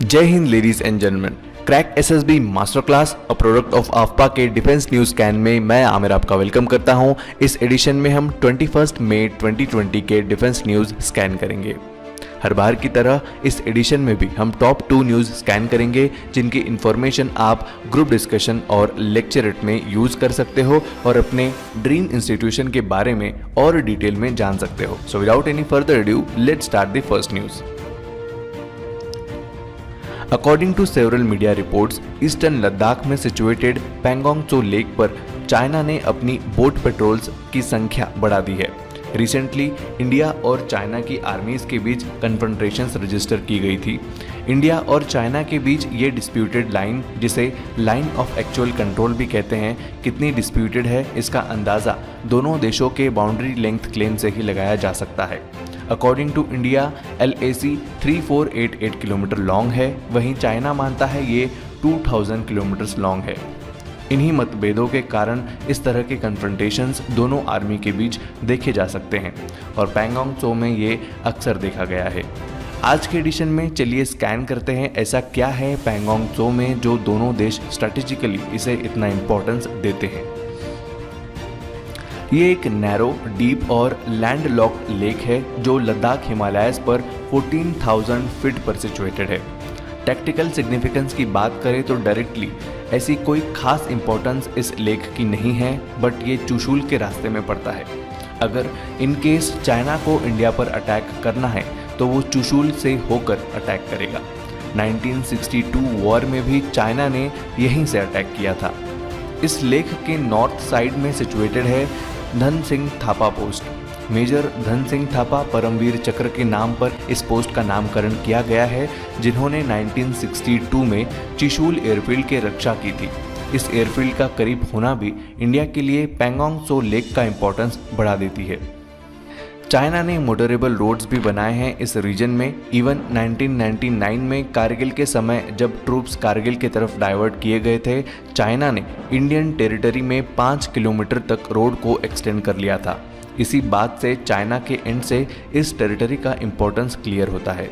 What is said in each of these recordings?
जय Hind ladies and gentleman. Crack SSB master class a product of आफ्पा के defence news scan में मैं आमिर आपका वेलकम करता हूं। इस एडिशन में हम 21 मई 2020 के डिफेंस न्यूज स्कैन करेंगे। हर बार की तरह इस एडिशन में भी हम टॉप 2 न्यूज स्कैन करेंगे जिनकी इन्फॉर्मेशन आप ग्रुप डिस्कशन और लेक्चरेट में यूज कर सकते हो और अपने ड्रीम इंस्टीट्यूशन के बारे में और डिटेल में जान सकते हो। So without any further adieu let's start the first news. According to several media reports, eastern Ladakh में सिचुएटेड पैंगोंग त्सो लेक पर चाइना ने अपनी बोट पेट्रोल्स की संख्या बढ़ा दी है। रिसेंटली इंडिया और चाइना की आर्मीज के बीच कन्फ्रंटेशंस रजिस्टर की गई थी। इंडिया और चाइना के बीच ये डिस्प्यूटेड लाइन, जिसे लाइन ऑफ एक्चुअल कंट्रोल भी कहते हैं, कितनी डिस्प्यूटेड है इसका अंदाज़ा दोनों देशों के बाउंड्री लेंथ क्लेम से ही लगाया जा सकता है। According to India LAC 3488 kilometre long है, वहीं चाइना मानता है ये 2000 किलोमीटर लॉन्ग है। इन्हीं मतभेदों के कारण इस तरह के कन्फ्रंटेशंस दोनों आर्मी के बीच देखे जा सकते हैं और पैंगोंग त्सो में ये अक्सर देखा गया है। आज के एडिशन में चलिए स्कैन करते हैं ऐसा क्या है पैंगोंग त्सो में जो दोनों देश स्ट्रेटेजिकली इसे इतना इम्पोर्टेंस देते हैं। ये एक नैरो, डीप और लैंड लॉक्ड लेक है जो लद्दाख हिमालयस पर 14,000 फीट पर सिचुएटेड है। टैक्टिकल सिग्निफिकेंस की बात करें तो डायरेक्टली ऐसी कोई खास इंपॉर्टेंस इस लेक की नहीं है, बट ये चुशूल के रास्ते में पड़ता है। अगर इन केस चाइना को इंडिया पर अटैक करना है तो वो चुशूल से होकर अटैक करेगा। 1962 वॉर में भी चाइना ने यहीं से अटैक किया था। इस लेक के नॉर्थ साइड में सिचुएटेड है धन सिंह थापा पोस्ट। मेजर धन सिंह थापा परमवीर चक्र के नाम पर इस पोस्ट का नामकरण किया गया है, जिन्होंने 1962 में चुशूल एयरफील्ड की रक्षा की थी। इस एयरफील्ड का करीब होना भी इंडिया के लिए पैंगोंग त्सो लेक का इंपॉर्टेंस बढ़ा देती है। चाइना ने मोटरेबल रोड्स भी बनाए हैं इस रीजन में। इवन 1999 में कारगिल के समय जब ट्रूप्स कारगिल की तरफ डाइवर्ट किए गए थे, चाइना ने इंडियन टेरिटरी में 5 किलोमीटर तक रोड को एक्सटेंड कर लिया था। इसी बात से चाइना के एंड से इस टेरिटरी का इंपॉर्टेंस क्लियर होता है।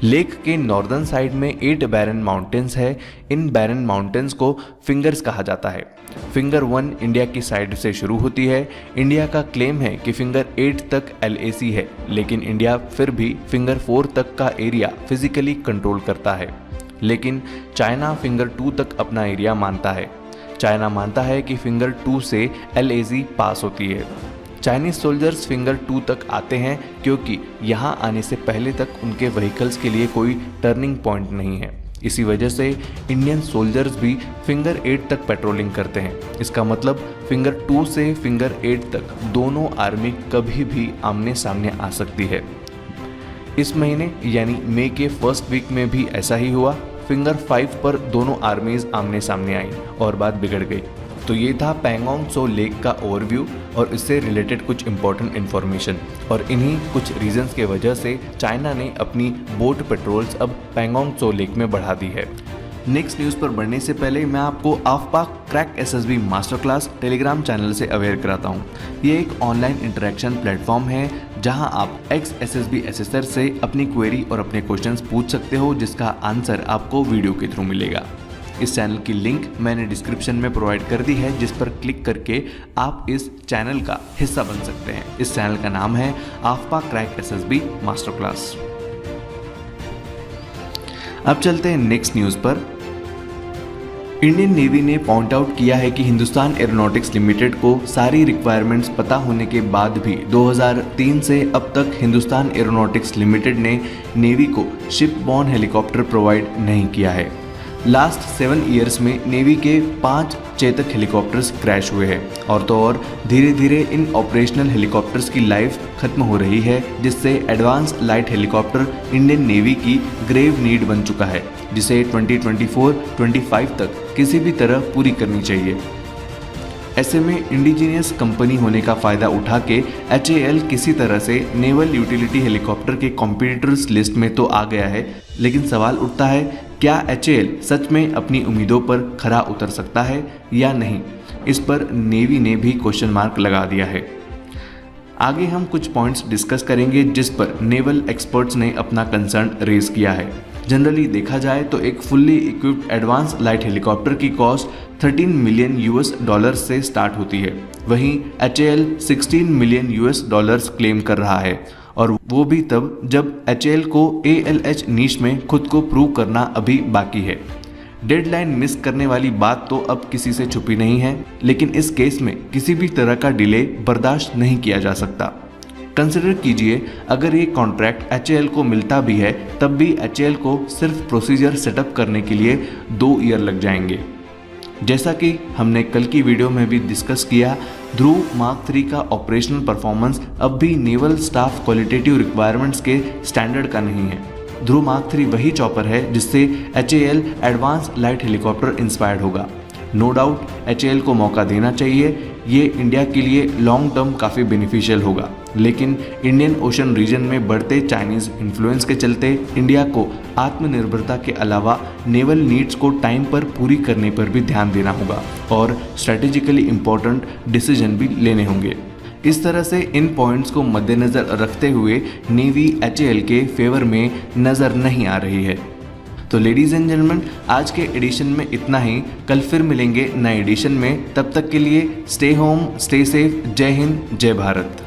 लेक के नॉर्दर्न साइड में 8 बैरन माउंटेन्स है। इन बैरन माउंटेन्स को फिंगर्स कहा जाता है। फिंगर 1 इंडिया की साइड से शुरू होती है। इंडिया का क्लेम है कि फिंगर 8 तक LAC है, लेकिन इंडिया फिर भी फिंगर 4 तक का एरिया फिजिकली कंट्रोल करता है। लेकिन चाइना फिंगर 2 तक अपना एरिया मानता है। चाइना मानता है कि फिंगर 2 से LAC पास होती है। चाइनीज सोल्जर्स फिंगर 2 तक आते हैं क्योंकि यहाँ आने से पहले तक उनके व्हीकल्स के लिए कोई टर्निंग पॉइंट नहीं है। इसी वजह से इंडियन सोल्जर्स भी फिंगर 8 तक पेट्रोलिंग करते हैं। इसका मतलब फिंगर 2 से फिंगर 8 तक दोनों आर्मी कभी भी आमने सामने आ सकती है। इस महीने यानी मई के फर्स्ट वीक में भी ऐसा ही हुआ। फिंगर 5 पर दोनों आर्मीज आमने सामने आई और बात बिगड़ गई। तो ये था पैंगोंग त्सो लेक का ओवरव्यू और इससे रिलेटेड कुछ इंपॉर्टेंट इन्फॉर्मेशन। और इन्हीं कुछ रीजंस के वजह से चाइना ने अपनी बोट पेट्रोल्स अब पैंगोंग त्सो लेक में बढ़ा दी है। नेक्स्ट न्यूज़ पर बढ़ने से पहले मैं आपको आफ्पा crack SSB master class telegram channel से अवेयर कराता हूँ। ये एक ऑनलाइन इंटरेक्शन प्लेटफॉर्म है जहाँ आप एक्स SSB असेसर से अपनी क्वेरी और अपने क्वेश्चंस पूछ सकते हो, जिसका आंसर आपको वीडियो के थ्रू मिलेगा। इस चैनल की लिंक मैंने डिस्क्रिप्शन में प्रोवाइड कर दी है, जिस पर क्लिक करके आप इस चैनल का हिस्सा बन सकते हैं। इस चैनल का नाम है आफ्पा क्रैक एसएसबी मास्टर क्लास। अब चलते हैं नेक्स्ट न्यूज़ पर। इंडियन नेवी ने पॉइंट आउट किया है कि हिंदुस्तान एरोनॉटिक्स लिमिटेड को सारी रिक्वायरमेंट्स पता होने के बाद भी 2003 से अब तक हिंदुस्तान एरोनॉटिक्स लिमिटेड ने नेवी को शिप बॉर्न हेलीकॉप्टर प्रोवाइड नहीं किया है। लास्ट 7 ईयर्स में नेवी के 5 चेतक हेलीकॉप्टर्स क्रैश हुए हैं और तो और धीरे धीरे इन ऑपरेशनल हेलीकॉप्टर्स की लाइफ खत्म हो रही है, जिससे advance light helicopter Indian navy की ग्रेव नीड बन चुका है, जिसे 2024-25 तक किसी भी तरह पूरी करनी चाहिए। ऐसे में इंडिजीनियस कंपनी होने का फ़ायदा उठा के HAL किसी तरह से नेवल यूटिलिटी हेलीकॉप्टर के कॉम्पिटिटर्स लिस्ट में तो आ गया है, लेकिन सवाल उठता है क्या HAL सच में अपनी उम्मीदों पर खरा उतर सकता है या नहीं। इस पर नेवी ने भी क्वेश्चन मार्क लगा दिया है। आगे हम कुछ पॉइंट्स डिस्कस करेंगे जिस पर नेवल एक्सपर्ट्स ने अपना कंसर्न रेज किया है। जनरली देखा जाए तो एक fully equipped advance light helicopter की कॉस्ट 13 मिलियन यूएस डॉलर्स से स्टार्ट होती है। वहीं HAL 16 million US dollars claim कर रहा है, और वो भी तब जब HAL को ALH नीश में खुद को प्रूव करना अभी बाकी है। डेडलाइन मिस करने वाली बात तो अब किसी से छुपी नहीं है, लेकिन इस केस में किसी भी तरह का डिले बर्दाश्त नहीं किया जा सकता। कंसिडर कीजिए, अगर ये कॉन्ट्रैक्ट HAL को मिलता भी है तब भी HAL को सिर्फ प्रोसीजर सेटअप करने के लिए 2 ईयर लग जाएंगे। जैसा कि हमने कल की वीडियो में भी डिस्कस किया, ध्रुव मार्क 3 का ऑपरेशनल परफॉर्मेंस अब भी नेवल स्टाफ क्वालिटेटिव रिक्वायरमेंट्स के स्टैंडर्ड का नहीं है। ध्रुव मार्क 3 वही चॉपर है जिससे HAL advance light helicopter inspired होगा। नो डाउट HAL को मौका देना चाहिए, ये इंडिया के लिए लॉन्ग टर्म काफ़ी बेनिफिशियल होगा, लेकिन इंडियन ओशन रीजन में बढ़ते चाइनीज़ इन्फ्लुएंस के चलते इंडिया को आत्मनिर्भरता के अलावा नेवल नीड्स को टाइम पर पूरी करने पर भी ध्यान देना होगा और स्ट्रेटेजिकली इम्पोर्टेंट डिसीजन भी लेने होंगे। इस तरह से इन पॉइंट्स को मद्देनज़र रखते हुए नेवी HAL के फेवर में नज़र नहीं आ रही है। तो लेडीज़ एंड जेंटलमैन, आज के एडिशन में इतना ही। कल फिर मिलेंगे नए एडिशन में, तब तक के लिए स्टे होम, स्टे सेफ। जय हिंद, जय भारत।